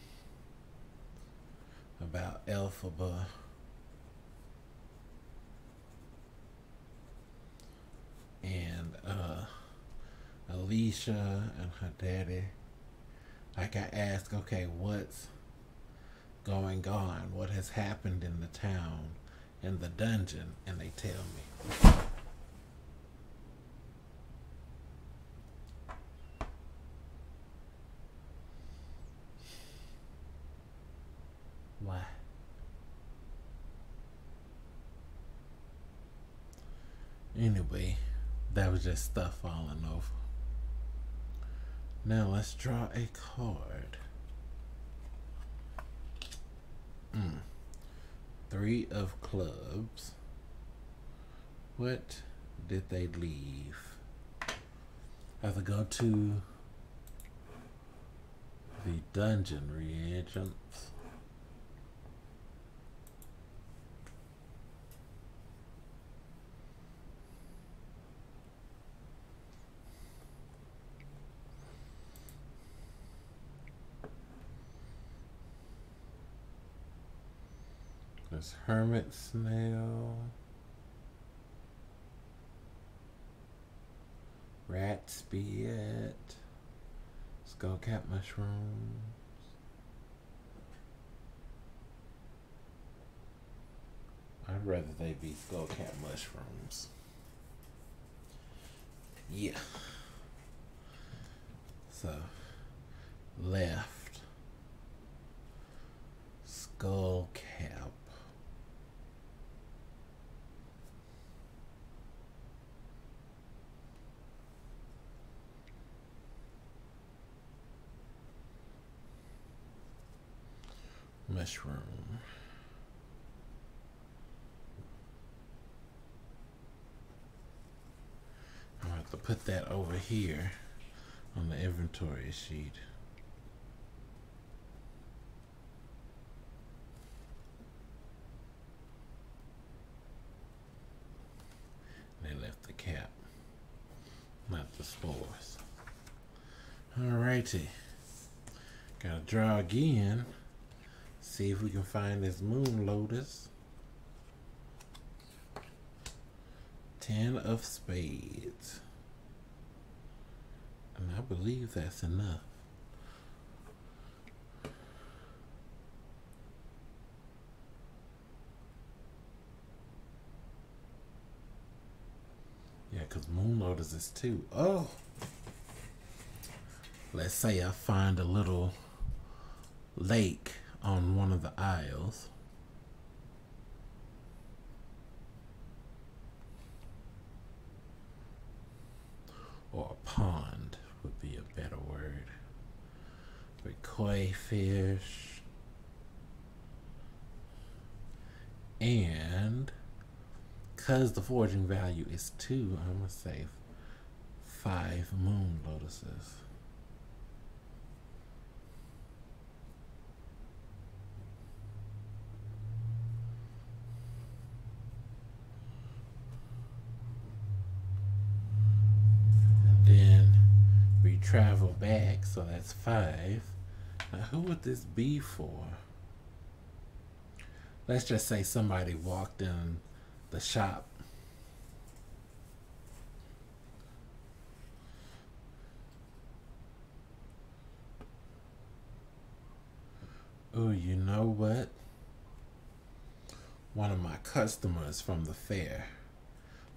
about Elphaba and Alicia and her daddy. Like I asked, okay, what's going on? What has happened in the town, in the dungeon? And they tell me. Why? Anyway, that was just stuff falling over. Now let's draw a card. 3 of clubs. What did they leave? I have to go to the dungeon reagents. There's hermit snail, rat spiat, skullcap mushrooms. I'd rather they be skullcap mushrooms. Yeah. So, left, skullcap. Mushroom. I'm going to have to put that over here on the inventory sheet. They left the cap, not the spores. Alrighty. Gotta draw again. See if we can find this moon lotus. 10 of spades. And I believe that's enough. Yeah, because moon lotus is 2. Oh! Let's say I find a little lake on one of the isles. pond would be a better word. With koi fish. And because the foraging value is 2, I'm going to say 5 moon lotuses. And then we travel back, so that's 5. Now, who would this be for? Let's just say somebody walked in the shop. Oh, you know what? One of my customers from the fair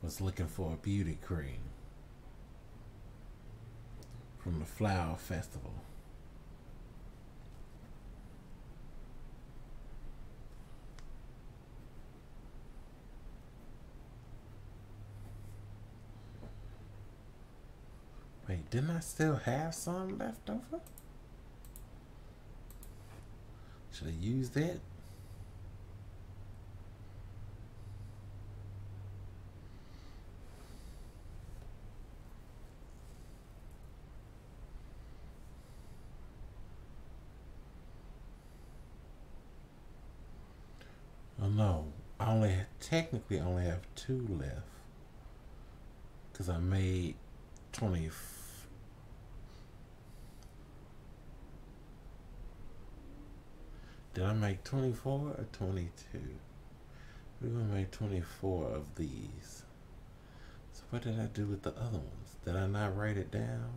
was looking for a beauty cream from the flower festival. Wait, didn't I still have some left over? Should I use that? Oh no, I technically only have 2 left. Because I made 20. Did I make 24 or 22? We're going to make 24 of these. So what did I do with the other ones? Did I not write it down?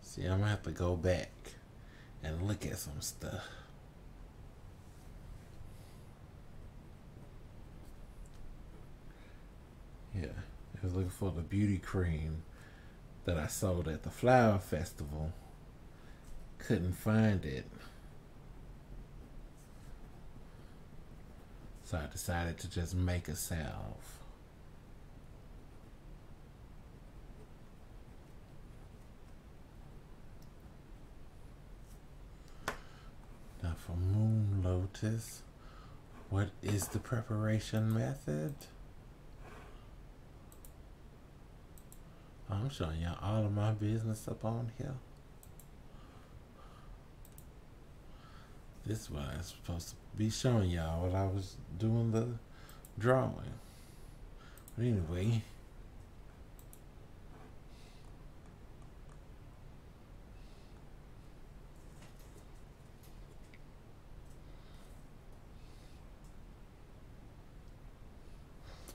See, I'm going to have to go back and look at some stuff. Yeah, I was looking for the beauty cream that I sold at the flower festival. Couldn't find it. So I decided to just make a salve. Now for moon lotus, what is the preparation method? I'm showing y'all all of my business up on here. This is what I'm supposed to be showing y'all while I was doing the drawing. But anyway,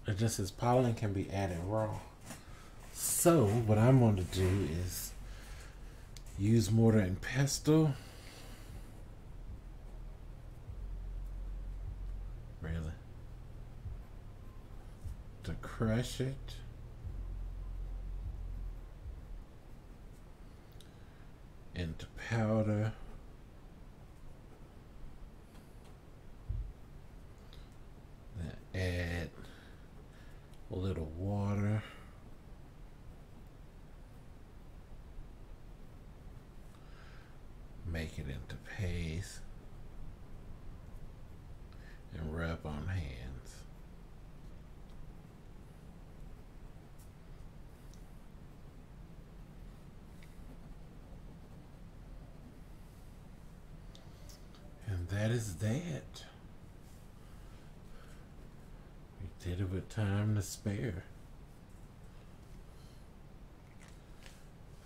it just says pollen can be added raw. So what I'm going to do is use mortar and pestle. Really? To crush it. Into powder. Then add a little water. Make it into paste and rub on hands. And that is that. We did it with time to spare.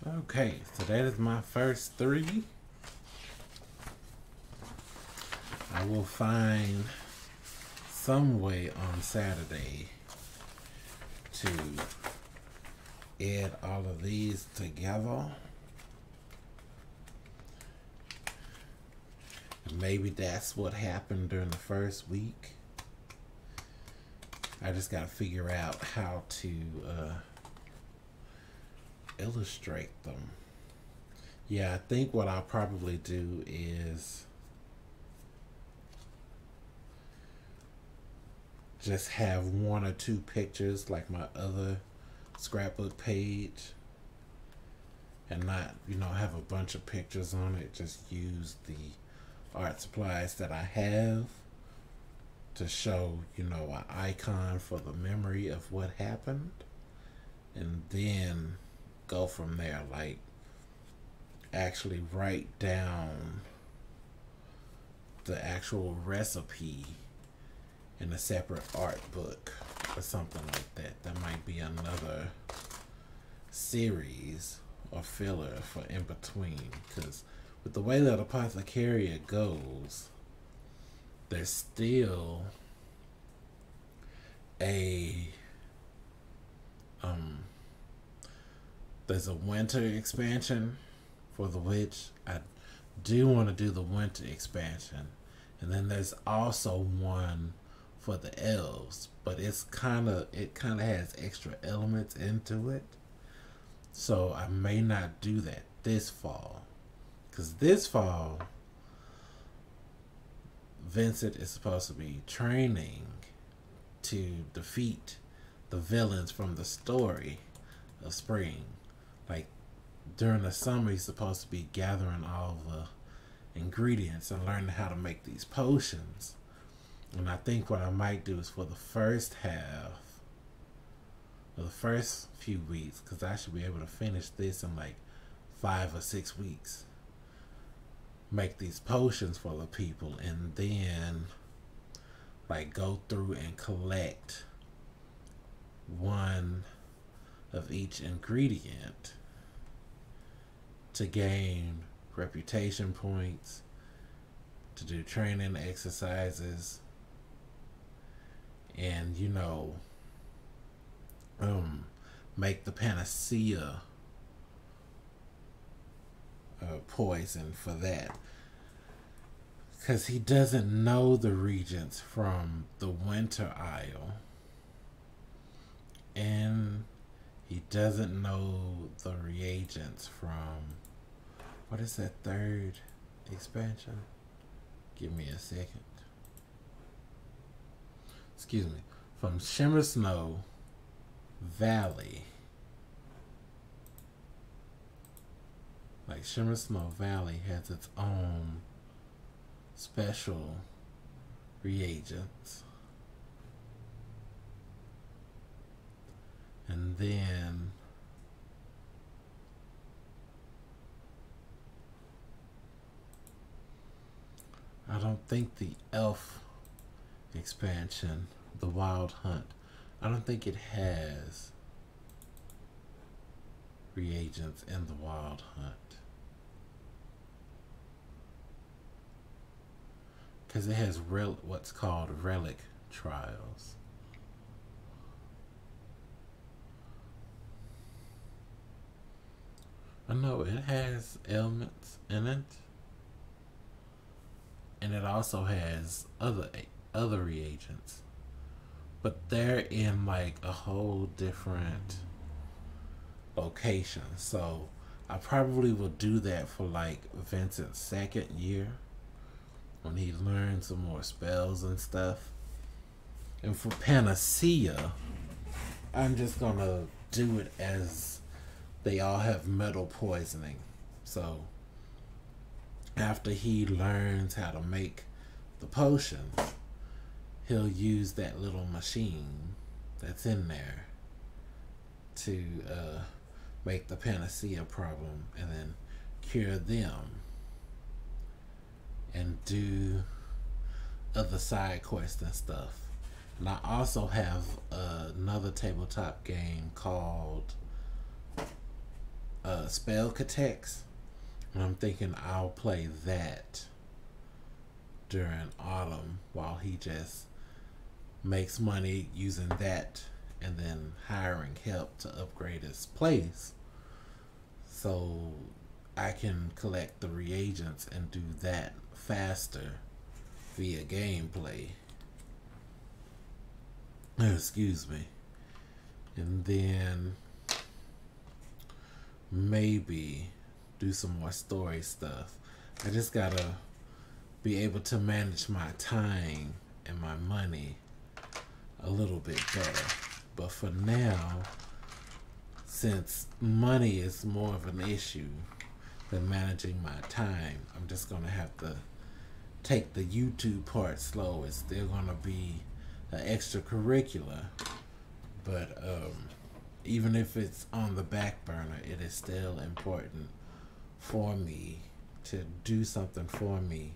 Okay, so that is my first 3. I will find some way on Saturday to add all of these together. And maybe that's what happened during the first week. I just got to figure out how to illustrate them. Yeah, I think what I'll probably do is just have one or two pictures like my other scrapbook page, and not, have a bunch of pictures on it. Just use the art supplies that I have to show, an icon for the memory of what happened, and then go from there. Like, actually write down the actual recipe in a separate art book or something like that. That might be another series or filler for in between, because with the way that Apothecaria goes, there's still a there's a winter expansion for the witch. I do want to do the winter expansion, and then there's also one for the elves, but it kind of has extra elements into it, so I may not do that this fall, because this fall Vincent is supposed to be training to defeat the villains from the story of Spring. Like, during the summer, he's supposed to be gathering all the ingredients and learning how to make these potions. And I think what I might do is for the first half, or the first few weeks, because I should be able to finish this in like 5 or 6 weeks, make these potions for the people, and then like go through and collect one of each ingredient to gain reputation points, to do training exercises, and make the panacea poison for that, because he doesn't know the regents from the Winter Isle, and he doesn't know the reagents from, what is that third expansion? Give me a second. Excuse me. From Shimmer Snow Valley. Like, Shimmer Snow Valley has its own special reagents. And then I don't think the elf expansion, the Wild Hunt, I don't think it has reagents in the Wild Hunt, because it has what's called relic trials. I know it has elements in it, and it also has other reagents, but they're in like a whole different location. So I probably will do that for like Vincent's second year, when he learns some more spells and stuff. And for Panacea, I'm just gonna do it as they all have metal poisoning. So after he learns how to make the potions, he'll use that little machine that's in there to make the Panacea problem, and then cure them and do other side quests and stuff. And I also have another tabletop game called Spell Catex, and I'm thinking I'll play that during autumn while he just makes money using that and then hiring help to upgrade his place, so I can collect the reagents and do that faster via gameplay. Excuse me. And then maybe do some more story stuff. I just gotta be able to manage my time and my money a little bit better. But for now, since money is more of an issue than managing my time, I'm just going to have to take the YouTube part slow. It's still going to be an extracurricular, but even if it's on the back burner, it is still important for me to do something for me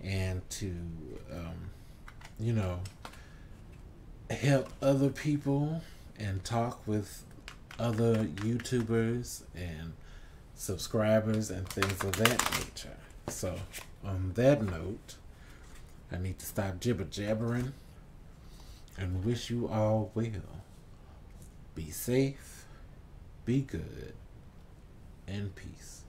and to, you know, help other people and talk with other YouTubers and subscribers and things of that nature. So, on that note, I need to stop jibber jabbering and wish you all well. Be safe, be good, and peace.